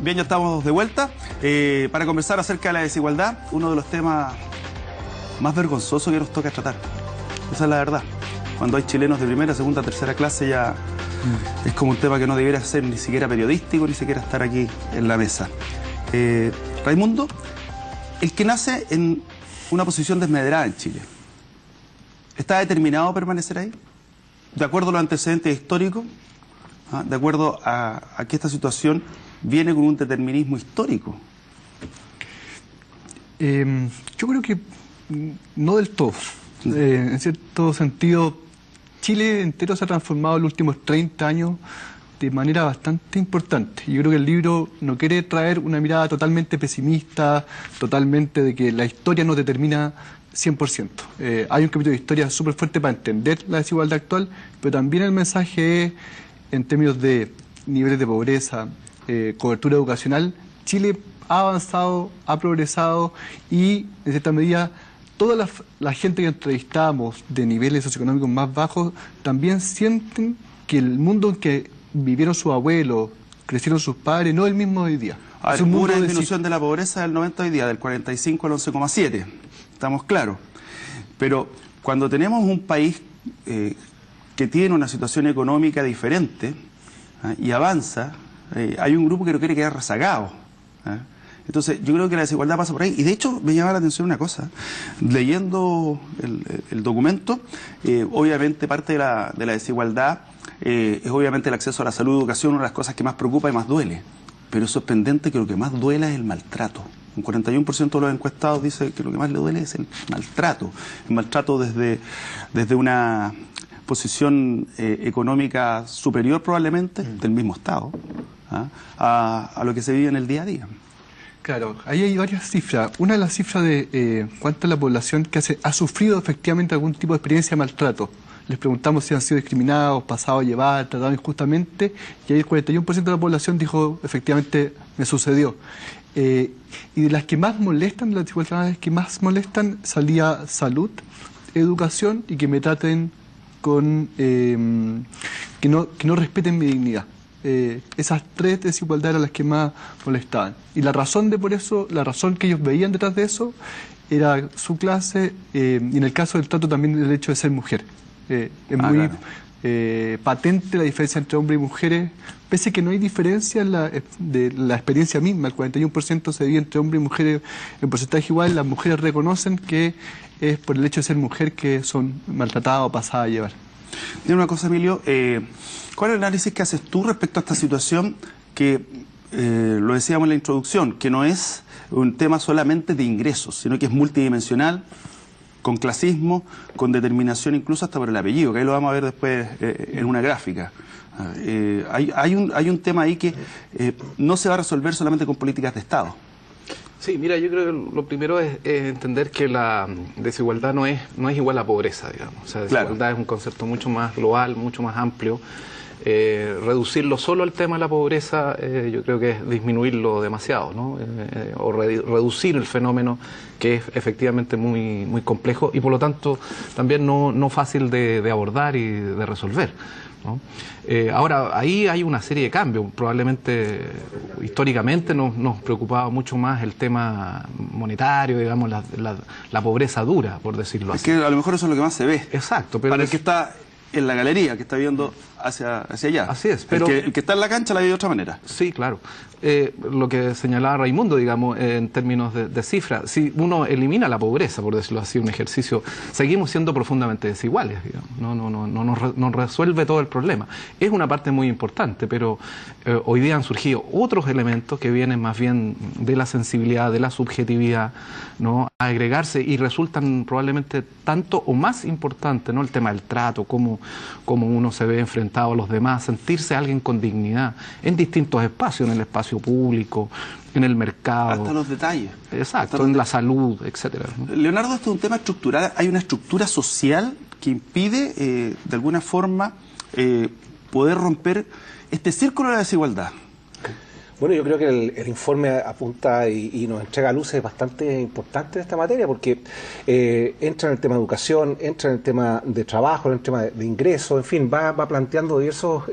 Bien, ya estamos de vuelta para conversar acerca de la desigualdad, uno de los temas más vergonzosos que nos toca tratar. Esa es la verdad. Cuando hay chilenos de primera, segunda, tercera clase ya es como un tema que no debiera ser ni siquiera periodístico, ni siquiera estar aquí en la mesa. Raimundo, el que nace en una posición desmedrada en Chile, ¿está determinado a permanecer ahí? De acuerdo a los antecedentes históricos, de acuerdo a que esta situación viene con un determinismo histórico. Yo creo que no del todo. En cierto sentido, Chile entero se ha transformado en los últimos 30 años de manera bastante importante. Yo creo que el libro no quiere traer una mirada totalmente pesimista, totalmente de que la historia nos determina 100%. Hay un capítulo de historia súper fuerte para entender la desigualdad actual, pero también el mensaje es, en términos de niveles de pobreza, cobertura educacional, Chile ha avanzado, ha progresado y, en cierta medida, toda la gente que entrevistamos de niveles socioeconómicos más bajos también sienten que el mundo en que vivieron sus abuelos, crecieron sus padres, no es el mismo de hoy día. Hubo una disminución de la pobreza del 90 hoy día, del 45 al 11,7, estamos claros. Pero cuando tenemos un país que tiene una situación económica diferente y avanza, hay un grupo que no quiere quedar rezagado. Entonces, yo creo que la desigualdad pasa por ahí. Y de hecho, me llama la atención una cosa. Leyendo el documento, obviamente parte de la desigualdad es obviamente el acceso a la salud y educación, una de las cosas que más preocupa y más duele. Pero es sorprendente que lo que más duele es el maltrato. Un 41% de los encuestados dice que lo que más le duele es el maltrato. El maltrato desde una posición económica superior probablemente del mismo Estado a lo que se vive en el día a día. Claro, ahí hay varias cifras. Una de las cifras de cuánta es la población que ha sufrido efectivamente algún tipo de experiencia de maltrato. Les preguntamos si han sido discriminados, pasados a llevar, tratados injustamente, y ahí el 41% de la población dijo, efectivamente, me sucedió. Y de las que más molestan, las desigualdades que más molestan, salía salud, educación y que me traten con... que no respeten mi dignidad. Esas tres desigualdades eran las que más molestaban. Y la razón la razón que ellos veían detrás de eso era su clase y en el caso del trato también el hecho de ser mujer. Es muy patente la diferencia entre hombres y mujeres, pese a que no hay diferencia de la experiencia misma. El 41% se divide entre hombres y mujeres en porcentaje igual. Las mujeres reconocen que es por el hecho de ser mujer que son maltratadas o pasadas a llevar. Dime una cosa, Emilio, ¿cuál es el análisis que haces tú respecto a esta situación que, lo decíamos en la introducción, que no es un tema solamente de ingresos, sino que es multidimensional, con clasismo, con determinación incluso hasta por el apellido, que ahí lo vamos a ver después en una gráfica. Hay un tema ahí que no se va a resolver solamente con políticas de Estado. Sí, mira, yo creo que lo primero es entender que la desigualdad no es igual a pobreza, digamos. O sea, desigualdad claro. Es un concepto mucho más global, mucho más amplio. Reducirlo solo al tema de la pobreza, yo creo que es disminuirlo demasiado, ¿no? O reducir el fenómeno que es efectivamente muy, muy complejo y por lo tanto también no fácil de abordar y de resolver, ¿no? Ahora, ahí hay una serie de cambios. Probablemente, históricamente, nos preocupaba mucho más el tema monetario, digamos, la pobreza dura, por decirlo así. Es que a lo mejor eso es lo que más se ve. Exacto. Pero para el que está en la galería, que está viendo hacia allá. Así es. Pero el que está en la cancha la ve de otra manera. Sí, claro. Lo que señalaba Raimundo, digamos, en términos de cifras, si uno elimina la pobreza, por decirlo así, un ejercicio, seguimos siendo profundamente desiguales, digamos. No resuelve todo el problema. Es una parte muy importante, pero hoy día han surgido otros elementos que vienen más bien de la sensibilidad, de la subjetividad, ¿no? A agregarse y resultan probablemente tanto o más importante, ¿no? El tema del trato, cómo uno se ve enfrentado a los demás, sentirse alguien con dignidad en distintos espacios, en el espacio público, en el mercado. Hasta los detalles. Exacto, en la salud, etcétera, ¿no? Leonardo, esto es un tema estructural. Hay una estructura social que impide, de alguna forma, poder romper este círculo de la desigualdad. Bueno, yo creo que el informe apunta y nos entrega luces bastante importantes en esta materia, porque entra en el tema de educación, entra en el tema de trabajo, en el tema de ingresos, en fin, va planteando diversos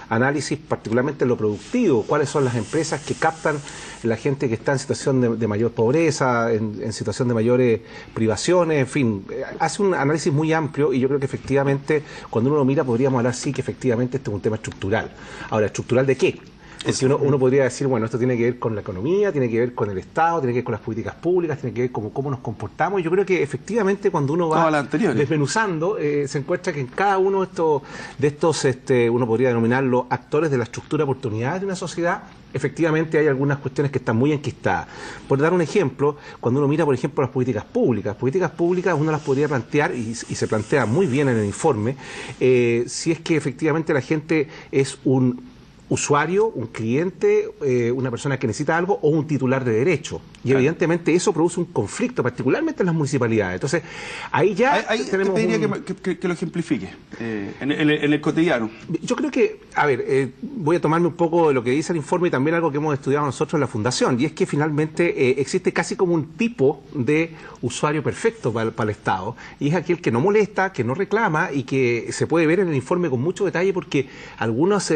análisis, particularmente en lo productivo, cuáles son las empresas que captan la gente que está en situación de mayor pobreza, en situación de mayores privaciones, en fin, hace un análisis muy amplio y yo creo que efectivamente, cuando uno lo mira, podríamos hablar sí que efectivamente este es un tema estructural. Ahora, ¿estructural de qué? Porque uno podría decir, bueno, esto tiene que ver con la economía, tiene que ver con el Estado, tiene que ver con las políticas públicas, tiene que ver con cómo nos comportamos. Y yo creo que efectivamente cuando uno va desmenuzando, se encuentra que en cada uno de estos uno podría denominarlo actores de la estructura de oportunidades de una sociedad, efectivamente hay algunas cuestiones que están muy enquistadas. Por dar un ejemplo, cuando uno mira, por ejemplo, las políticas públicas uno las podría plantear, y se plantea muy bien en el informe, si es que efectivamente la gente es un usuario, un cliente, una persona que necesita algo o un titular de derecho. Y evidentemente eso produce un conflicto, particularmente en las municipalidades. Entonces, ahí ya tenemos... Te diría que lo ejemplifique en el cotidiano. Yo creo que, a ver, voy a tomarme un poco de lo que dice el informe y también algo que hemos estudiado nosotros en la Fundación, y es que finalmente existe casi como un tipo de usuario perfecto para el Estado, y es aquel que no molesta, que no reclama y que se puede ver en el informe con mucho detalle porque algunos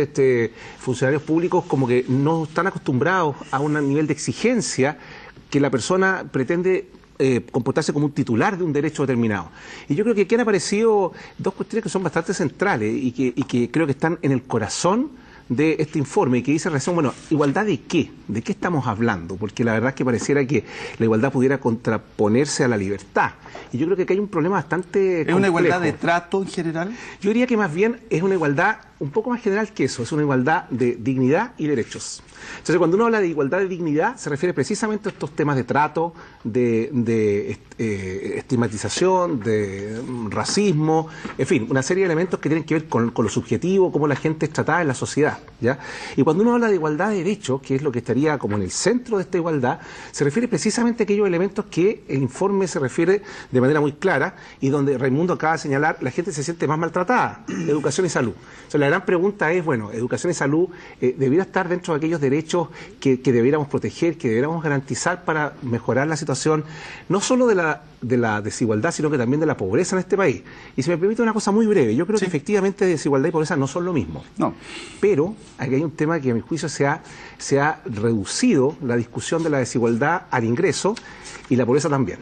funcionarios públicos como que no están acostumbrados a un nivel de exigencia que la persona pretende comportarse como un titular de un derecho determinado. Y yo creo que aquí han aparecido dos cuestiones que son bastante centrales y que creo que están en el corazón de este informe y que dice recién, bueno, ¿igualdad de qué? ¿De qué estamos hablando? Porque la verdad es que pareciera que la igualdad pudiera contraponerse a la libertad. Y yo creo que aquí hay un problema bastante complejo. ¿Es una igualdad de trato en general? Yo diría que más bien es una igualdad un poco más general que eso, es una igualdad de dignidad y derechos. Entonces, cuando uno habla de igualdad de dignidad, se refiere precisamente a estos temas de trato, de estigmatización, de racismo, en fin, una serie de elementos que tienen que ver con lo subjetivo, cómo la gente es tratada en la sociedad, ¿ya? Y cuando uno habla de igualdad de derechos, que es lo que estaría como en el centro de esta igualdad, se refiere precisamente a aquellos elementos que el informe se refiere de manera muy clara y donde Raimundo acaba de señalar, la gente se siente más maltratada, educación y salud. O sea, la gran pregunta es, bueno, educación y salud debiera estar dentro de aquellos derechos que debiéramos proteger, que debiéramos garantizar para mejorar la situación, no solo de la desigualdad, sino que también de la pobreza en este país. Y si me permite una cosa muy breve, yo creo que efectivamente desigualdad y pobreza no son lo mismo. No. Pero aquí hay un tema que a mi juicio se ha reducido la discusión de la desigualdad al ingreso y la pobreza también.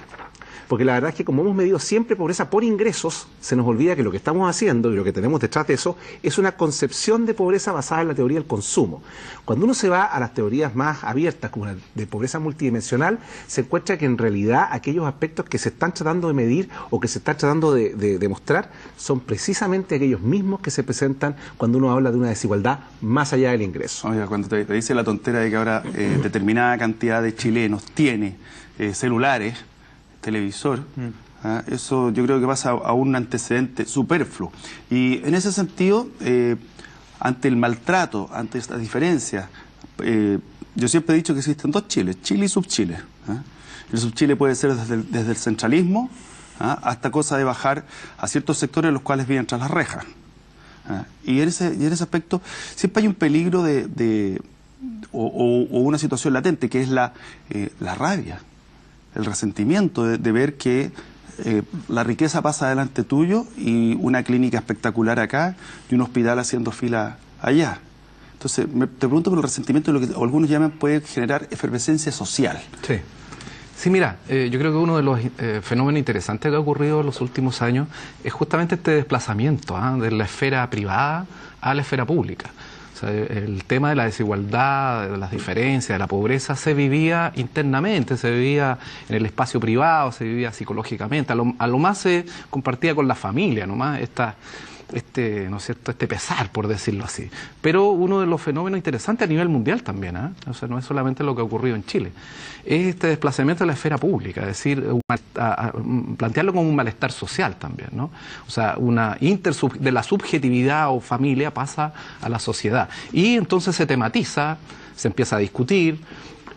Porque la verdad es que como hemos medido siempre pobreza por ingresos, se nos olvida que lo que estamos haciendo y lo que tenemos detrás de eso es una concepción de pobreza basada en la teoría del consumo. Cuando uno se va a las teorías más abiertas, como la de pobreza multidimensional, se encuentra que en realidad aquellos aspectos que se están tratando de medir o que se están tratando de demostrar son precisamente aquellos mismos que se presentan cuando uno habla de una desigualdad más allá del ingreso. Oiga, cuando te dice la tontera de que ahora determinada cantidad de chilenos tiene celulares, televisor, eso yo creo que pasa a un antecedente superfluo. Y en ese sentido, ante el maltrato, ante estas diferencias, yo siempre he dicho que existen dos Chiles, Chile y subchile. El subchile puede ser desde el centralismo hasta cosa de bajar a ciertos sectores los cuales viven tras las rejas. Y en ese aspecto siempre hay un peligro o una situación latente, que es la rabia, el resentimiento de ver que la riqueza pasa delante tuyo y una clínica espectacular acá y un hospital haciendo fila allá. Entonces, te pregunto por el resentimiento de lo que algunos llaman puede generar efervescencia social. Sí. Sí, mira, yo creo que uno de los fenómenos interesantes que ha ocurrido en los últimos años es justamente este desplazamiento de la esfera privada a la esfera pública. O sea, el tema de la desigualdad, de las diferencias, de la pobreza, se vivía internamente, se vivía en el espacio privado, se vivía psicológicamente. A lo más se compartía con la familia, nomás ¿no es cierto?, este pesar, por decirlo así. Pero uno de los fenómenos interesantes a nivel mundial también, o sea, no es solamente lo que ha ocurrido en Chile, es este desplazamiento de la esfera pública, es decir, plantearlo como un malestar social también, ¿no? O sea, de la subjetividad o familia pasa a la sociedad. Y entonces se tematiza, se empieza a discutir,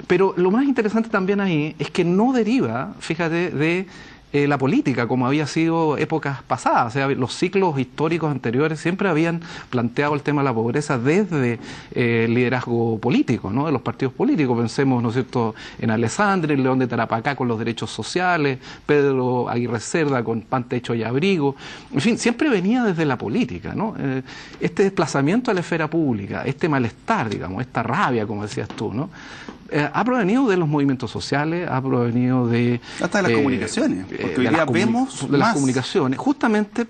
pero lo más interesante también ahí es que no deriva, fíjate, de la política, como había sido épocas pasadas. O sea, los ciclos históricos anteriores siempre habían planteado el tema de la pobreza desde el liderazgo político, ¿no? De los partidos políticos. Pensemos, ¿no es cierto?, en Alessandri, en León de Tarapacá con los derechos sociales, Pedro Aguirre Cerda con pan, techo y abrigo. En fin, siempre venía desde la política, ¿no? Este desplazamiento a la esfera pública, este malestar, digamos, esta rabia, como decías tú, ¿no? Ha provenido de los movimientos sociales, ha provenido de... Hasta de las comunicaciones, porque hoy día vemos de las comunicaciones, justamente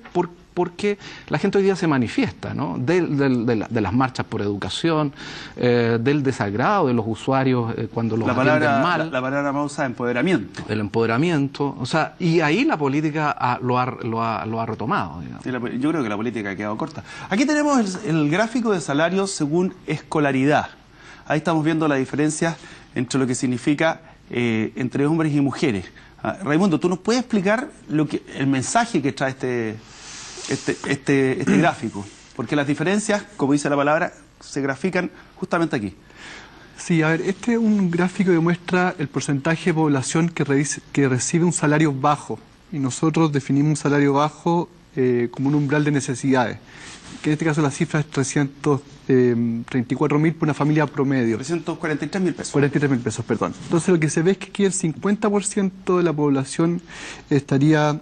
porque la gente hoy día se manifiesta, ¿no? De las marchas por educación, del desagrado de los usuarios cuando los atienden mal. La palabra más usada, empoderamiento. El empoderamiento, o sea, y ahí la política lo ha retomado, digamos. Yo creo que la política ha quedado corta. Aquí tenemos el gráfico de salarios según escolaridad. Ahí estamos viendo la diferencia entre lo que significa entre hombres y mujeres. Raimundo, ¿tú nos puedes explicar el mensaje que trae este gráfico? Porque las diferencias, como dice la palabra, se grafican justamente aquí. Sí, a ver, este es un gráfico que muestra el porcentaje de población que recibe un salario bajo. Y nosotros definimos un salario bajo como un umbral de necesidades, que en este caso la cifra es 334.000 por una familia promedio. 343.000 pesos. 43.000 pesos, perdón. Entonces lo que se ve es que aquí el 50% de la población estaría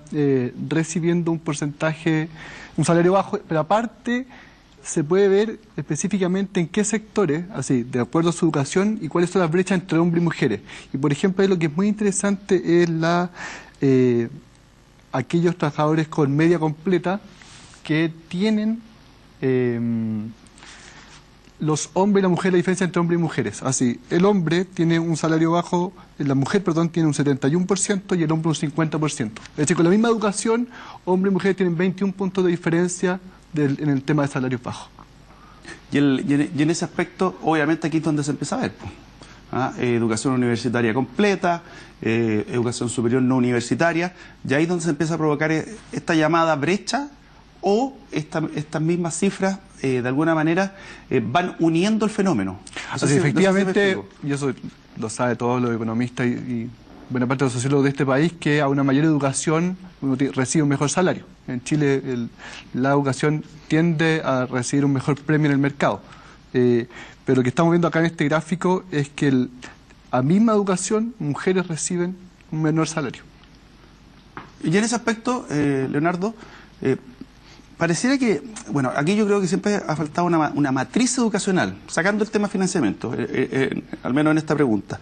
recibiendo un porcentaje, un salario bajo, pero aparte se puede ver específicamente en qué sectores, así, de acuerdo a su educación, y cuáles son las brechas entre hombres y mujeres. Y por ejemplo, ahí lo que es muy interesante es aquellos trabajadores con media completa que tienen los hombres y la mujer, la diferencia entre hombres y mujeres. Así, el hombre tiene un salario bajo, la mujer, perdón, tiene un 71% y el hombre un 50%. Es decir, con la misma educación, hombre y mujer tienen 21 puntos de diferencia en el tema de salarios bajos. Y en ese aspecto, obviamente aquí es donde se empieza a ver. Educación universitaria completa, educación superior no universitaria, y ahí es donde se empieza a provocar esta llamada brecha, o estas mismas cifras de alguna manera van uniendo el fenómeno. Así, efectivamente, y eso lo sabe todos los economistas y buena parte de los sociólogos de este país, que a una mayor educación uno recibe un mejor salario. En Chile la educación tiende a recibir un mejor premio en el mercado. Pero lo que estamos viendo acá en este gráfico es que a misma educación mujeres reciben un menor salario. Y en ese aspecto, Leonardo, pareciera que, bueno, aquí yo creo que siempre ha faltado una matriz educacional, sacando el tema financiamiento, al menos en esta pregunta.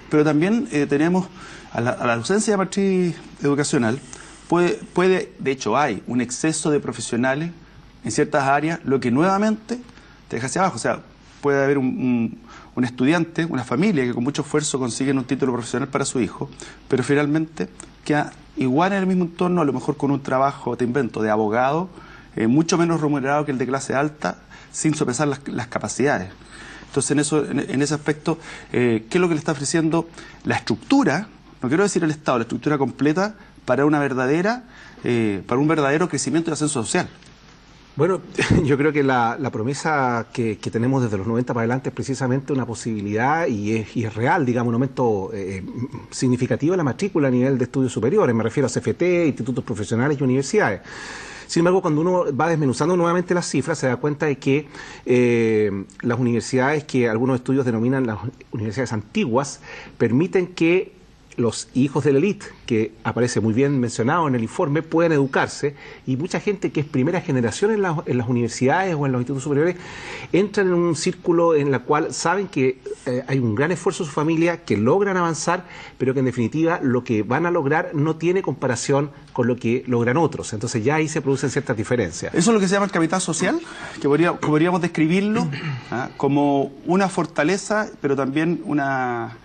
Pero también tenemos, a la ausencia de matriz educacional, de hecho hay un exceso de profesionales en ciertas áreas, lo que nuevamente te deja hacia abajo. O sea, puede haber un estudiante, una familia que con mucho esfuerzo consiguen un título profesional para su hijo, pero finalmente queda igual en el mismo entorno, a lo mejor con un trabajo, te invento, de abogado, mucho menos remunerado que el de clase alta, sin sopesar las capacidades. Entonces, en ese aspecto, ¿qué es lo que le está ofreciendo la estructura? No quiero decir el Estado, la estructura completa para un verdadero crecimiento y ascenso social. Bueno, yo creo que la promesa que tenemos desde los 90 para adelante es precisamente una posibilidad y es real, digamos, un aumento significativo de la matrícula a nivel de estudios superiores. Me refiero a CFT, institutos profesionales y universidades. Sin embargo, cuando uno va desmenuzando nuevamente las cifras, se da cuenta de que las universidades que algunos estudios denominan las universidades antiguas permiten que los hijos de la élite, que aparece muy bien mencionado en el informe, pueden educarse, y mucha gente que es primera generación en las universidades o en los institutos superiores entran en un círculo en el cual saben que hay un gran esfuerzo de su familia, que logran avanzar, pero que en definitiva lo que van a lograr no tiene comparación con lo que logran otros. Entonces ya ahí se producen ciertas diferencias. Eso es lo que se llama el capital social, que podríamos describirlo como una fortaleza, pero también una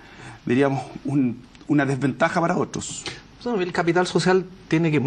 desventaja para otros. El capital social tiene que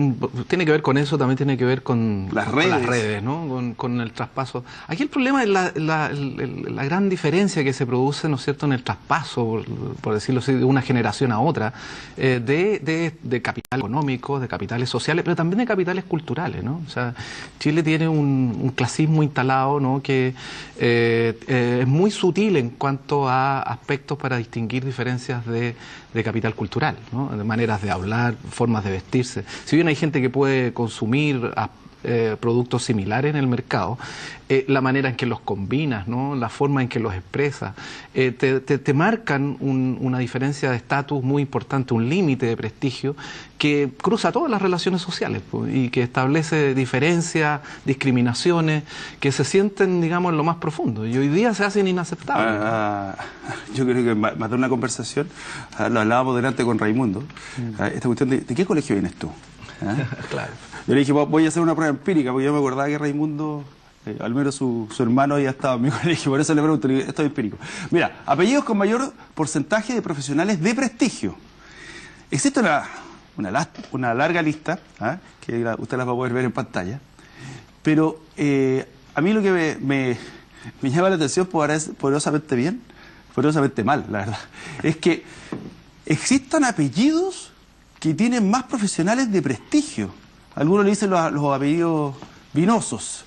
ver con eso, también tiene que ver con las redes, ¿no? Con el traspaso. Aquí el problema es la gran diferencia que se produce, ¿no es cierto?, en el traspaso, por decirlo así, de una generación a otra, de capital económico, de capitales sociales, pero también de capitales culturales, ¿no? O sea, Chile tiene un clasismo instalado, ¿no?, que es muy sutil en cuanto a aspectos para distinguir diferencias de capital cultural, ¿no?, de maneras de hablar, caminar, formas de vestirse. Si bien hay gente que puede consumir productos similares en el mercado, la manera en que los combinas, ¿no? La forma en que los expresas, te marcan una diferencia de estatus muy importante, un límite de prestigio que cruza todas las relaciones sociales, pues, y que establece diferencias, discriminaciones que se sienten, digamos, en lo más profundo y hoy día se hacen inaceptables. Yo creo que más de una conversación, lo hablábamos delante con Raimundo, esta cuestión de qué colegio vienes tú. Claro. Yo le dije, voy a hacer una prueba empírica, porque yo me acordaba que Raimundo, al menos su hermano había estado en mi colegio, por eso le pregunto, esto es empírico. Mira, apellidos con mayor porcentaje de profesionales de prestigio. Existe una larga lista, que usted las va a poder ver en pantalla, pero a mí lo que me llama la atención, poderosamente bien, poderosamente mal, la verdad, es que existan apellidos que tienen más profesionales de prestigio. Algunos le dicen los apellidos vinosos.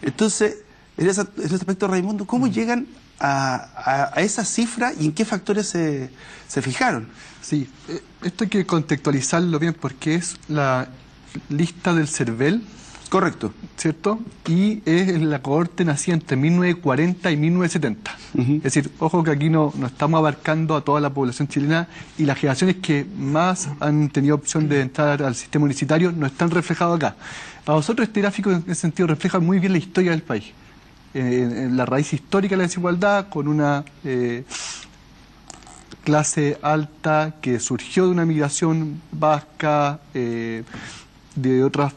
Entonces, en ese aspecto, Raimundo, ¿cómo llegan a esa cifra y en qué factores se fijaron? Sí, esto hay que contextualizarlo bien porque es la lista del CERVEL. Correcto. ¿Cierto? Y es la cohorte nacida entre 1940 y 1970. Es decir, ojo que aquí no estamos abarcando a toda la población chilena y las generaciones que más han tenido opción de entrar al sistema universitario no están reflejadas acá. Para nosotros este gráfico en ese sentido refleja muy bien la historia del país. En la raíz histórica de la desigualdad, con una clase alta que surgió de una migración vasca, de otras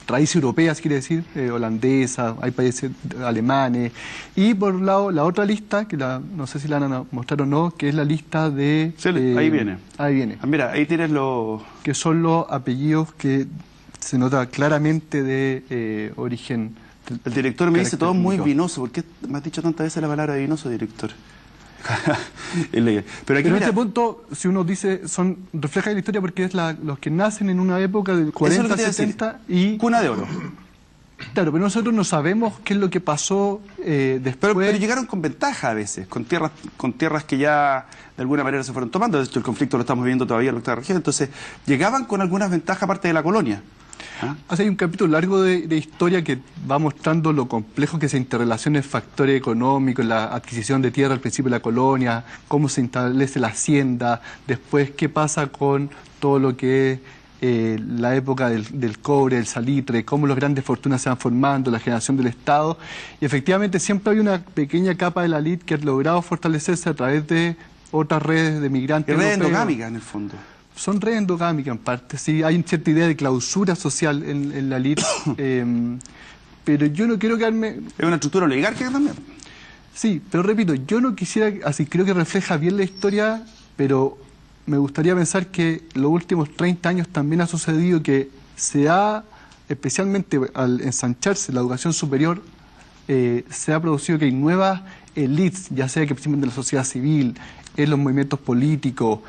raíces europeas, quiere decir, holandesa, hay países alemanes, y por un lado la otra lista, que no sé si la van a mostrar o no, que es la lista de... Sí, ahí viene. Ahí viene. Mira, ahí tienes los... Que son los apellidos que se nota claramente de origen... El director me dice todo muy vinoso. ¿Por qué me has dicho tantas veces la palabra vinoso, director? Pero aquí, en este punto, si uno dice, refleja la historia porque es los que nacen en una época del 40, 70 y... Cuna de oro. Claro, pero nosotros no sabemos qué es lo que pasó después. Pero llegaron con ventaja a veces, con tierras que ya de alguna manera se fueron tomando. De hecho, el conflicto lo estamos viviendo todavía en la octava región. Entonces, llegaban con algunas ventajas aparte de la colonia. Hay un capítulo largo de historia que va mostrando lo complejo que se interrelaciona el factor económico, la adquisición de tierra al principio de la colonia, cómo se establece la hacienda, después qué pasa con todo lo que es la época del cobre, el salitre, cómo las grandes fortunas se van formando, la generación del Estado. Y efectivamente siempre hay una pequeña capa de la élite que ha logrado fortalecerse a través de otras redes de migrantes. Redes endogámicas, en el fondo. Son redes endogámicas en parte, sí, hay cierta idea de clausura social en la élite, pero yo no quiero quedarme... Es una estructura oligárquica también. Sí, pero repito, yo no quisiera, así creo que refleja bien la historia, pero me gustaría pensar que los últimos 30 años también ha sucedido que especialmente al ensancharse la educación superior, se ha producido que hay nuevas élites, ya sea que participan de la sociedad civil, en los movimientos políticos,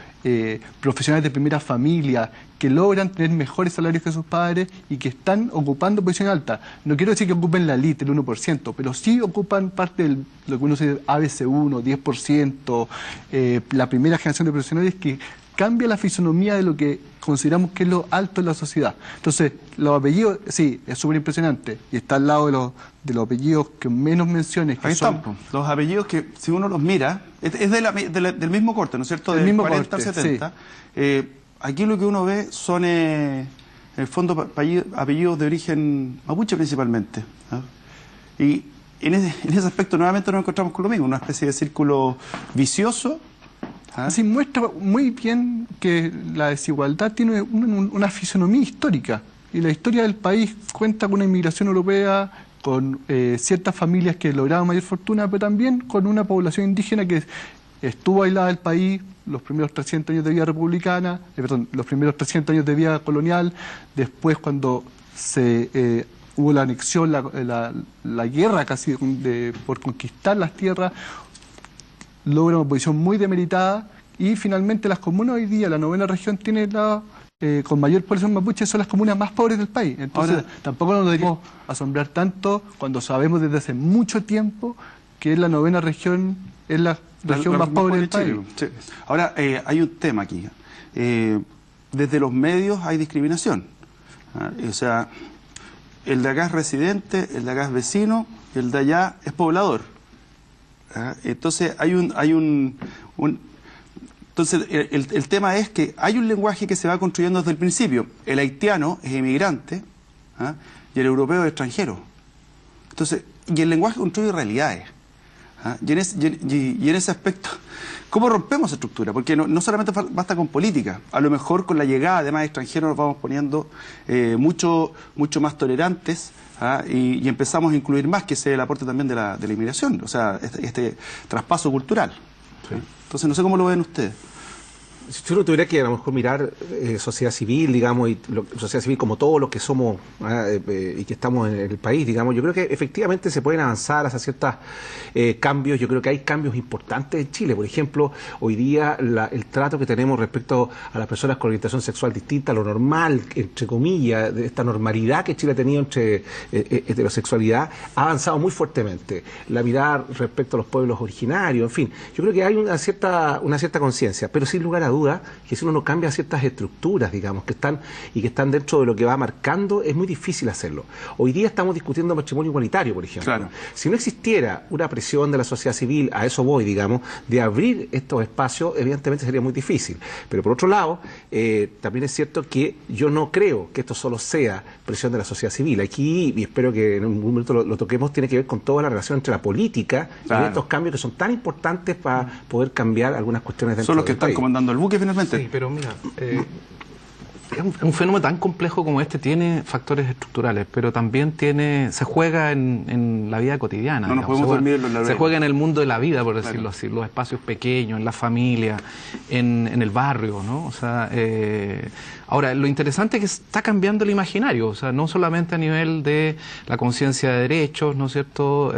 profesionales de primera familia, que logran tener mejores salarios que sus padres y que están ocupando posiciones altas. No quiero decir que ocupen la élite, el 1%, pero sí ocupan parte de lo que uno dice ABC1, 10%, la primera generación de profesionales que cambia la fisonomía de lo que consideramos que es lo alto en la sociedad. Entonces, los apellidos, sí, es súper impresionante, y está al lado de los apellidos que menos menciones. Que ahí están, los apellidos que, si uno los mira, es del mismo corte, ¿no es cierto? Del 40 al 70. Sí. Aquí lo que uno ve son, en el fondo, apellidos de origen mapuche principalmente. Y en ese aspecto, nuevamente nos encontramos con lo mismo, una especie de círculo vicioso. Así muestra muy bien que la desigualdad tiene una fisonomía histórica, y la historia del país cuenta con una inmigración europea, con ciertas familias que lograron mayor fortuna, pero también con una población indígena que estuvo aislada del país los primeros 300 años de vida republicana, los primeros 300 años de vida colonial, después cuando hubo la anexión, la guerra casi por conquistar las tierras, logra una posición muy demeritada, y finalmente las comunas hoy día, la 9ª región tiene con mayor población mapuche, son las comunas más pobres del país. Entonces, tampoco nos deberíamos asombrar tanto cuando sabemos desde hace mucho tiempo que la 9ª región es la región más pobre del país. Sí. Ahora, hay un tema aquí. desde los medios hay discriminación. O sea, el de acá es residente, el de acá es vecino, y el de allá es poblador. Entonces entonces el tema es que hay un lenguaje que se va construyendo desde el principio. El haitiano es inmigrante y el europeo es extranjero. Entonces, y el lenguaje construye realidades. Y en ese aspecto, ¿cómo rompemos esa estructura? Porque no solamente basta con política. A lo mejor con la llegada de más extranjeros nos vamos poniendo mucho más tolerantes y empezamos a incluir más, que sea el aporte también de la inmigración, o sea, este traspaso cultural. Sí. Entonces, no sé cómo lo ven ustedes. Si uno tuviera que a lo mejor mirar sociedad civil, digamos, y sociedad civil como todos los que somos y que estamos en el país, digamos, yo creo que efectivamente se pueden avanzar hacia ciertos cambios. Yo creo que hay cambios importantes en Chile. Por ejemplo, hoy día el trato que tenemos respecto a las personas con orientación sexual distinta, lo normal, entre comillas, de esta normalidad que Chile ha tenido entre heterosexualidad, ha avanzado muy fuertemente. La mirada respecto a los pueblos originarios, en fin, yo creo que hay una cierta conciencia, pero sin lugar a duda que si uno no cambia ciertas estructuras, digamos, que están dentro de lo que va marcando, es muy difícil hacerlo. Hoy día estamos discutiendo matrimonio igualitario, por ejemplo. Claro. Si no existiera una presión de la sociedad civil, a eso voy, digamos, de abrir estos espacios, evidentemente sería muy difícil. Pero por otro lado, también es cierto que yo no creo que esto solo sea presión de la sociedad civil. Aquí, y espero que en un momento lo toquemos, tiene que ver con toda la relación entre la política y estos cambios que son tan importantes para poder cambiar algunas cuestiones dentro del país. Son los que están comandando el buque finalmente. Sí, pero mira, un fenómeno tan complejo como este tiene factores estructurales, pero también se juega en la vida cotidiana. No nos podemos dormir en los laureles. Se juega en el mundo de la vida, por decirlo así, los espacios pequeños, en la familia, en el barrio, ¿no? O sea, ahora, lo interesante es que está cambiando el imaginario, o sea, no solamente a nivel de la conciencia de derechos, ¿no es cierto?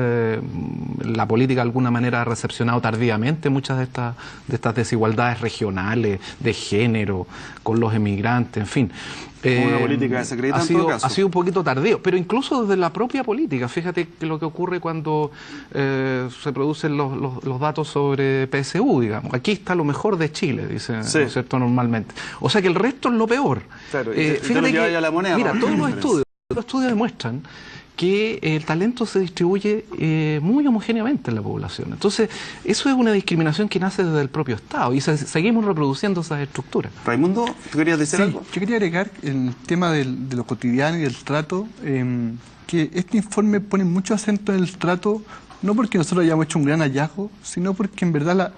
La política de alguna manera ha recepcionado tardíamente muchas de estas desigualdades regionales, de género, con los emigrantes, en fin. Una política desacreditada en todo caso. Ha sido un poquito tardío, pero incluso desde la propia política. Fíjate que lo que ocurre cuando se producen los datos sobre PSU, digamos. Aquí está lo mejor de Chile, dicen, sí, ¿no es cierto?, normalmente. O sea que el resto es lo peor. Claro, fíjate que la moneda, mira, todos los estudios demuestran que el talento se distribuye muy homogéneamente en la población. Entonces, eso es una discriminación que nace desde el propio Estado y seguimos reproduciendo esas estructuras. Raimundo, ¿tú querías decir algo? Yo quería agregar el tema de lo cotidiano y del trato, que este informe pone mucho acento en el trato, no porque nosotros hayamos hecho un gran hallazgo, sino porque en verdad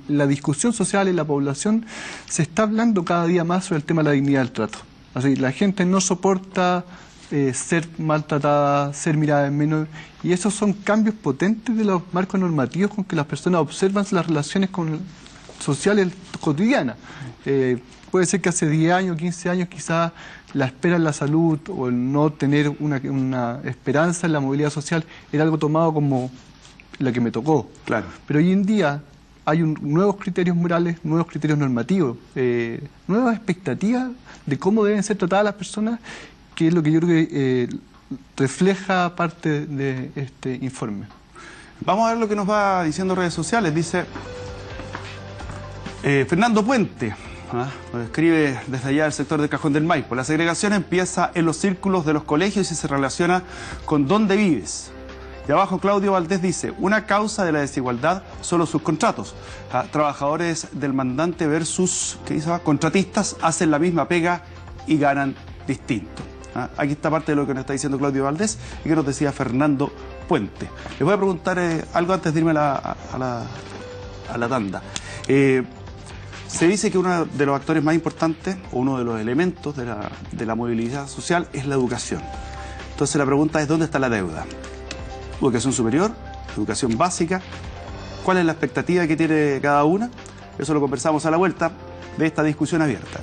la discusión social en la población se está hablando cada día más sobre el tema de la dignidad del trato. Así, la gente no soporta ser maltratada, ser mirada en menos, y esos son cambios potentes de los marcos normativos con que las personas observan las relaciones sociales cotidianas. Puede ser que hace 10 años, 15 años quizás la espera en la salud o el no tener una esperanza en la movilidad social era algo tomado como la que me tocó. Claro. Pero hoy en día hay nuevos criterios morales, nuevos criterios normativos, nuevas expectativas de cómo deben ser tratadas las personas, que es lo que yo creo que refleja parte de este informe. Vamos a ver lo que nos va diciendo redes sociales. Dice Fernando Puente, nos escribe desde allá del sector del Cajón del Maipo. La segregación empieza en los círculos de los colegios y se relaciona con dónde vives. Y abajo Claudio Valdés dice, una causa de la desigualdad son los subcontratos. Trabajadores del mandante versus, ¿qué dice? Contratistas hacen la misma pega y ganan distinto. Aquí está parte de lo que nos está diciendo Claudio Valdés y que nos decía Fernando Puente. Les voy a preguntar algo antes de irme a la tanda. Se dice que uno de los actores más importantes, o uno de los elementos de la movilidad social, es la educación. Entonces la pregunta es, ¿dónde está la deuda? ¿Educación superior? ¿Educación básica? ¿Cuál es la expectativa que tiene cada una? Eso lo conversamos a la vuelta de esta discusión abierta.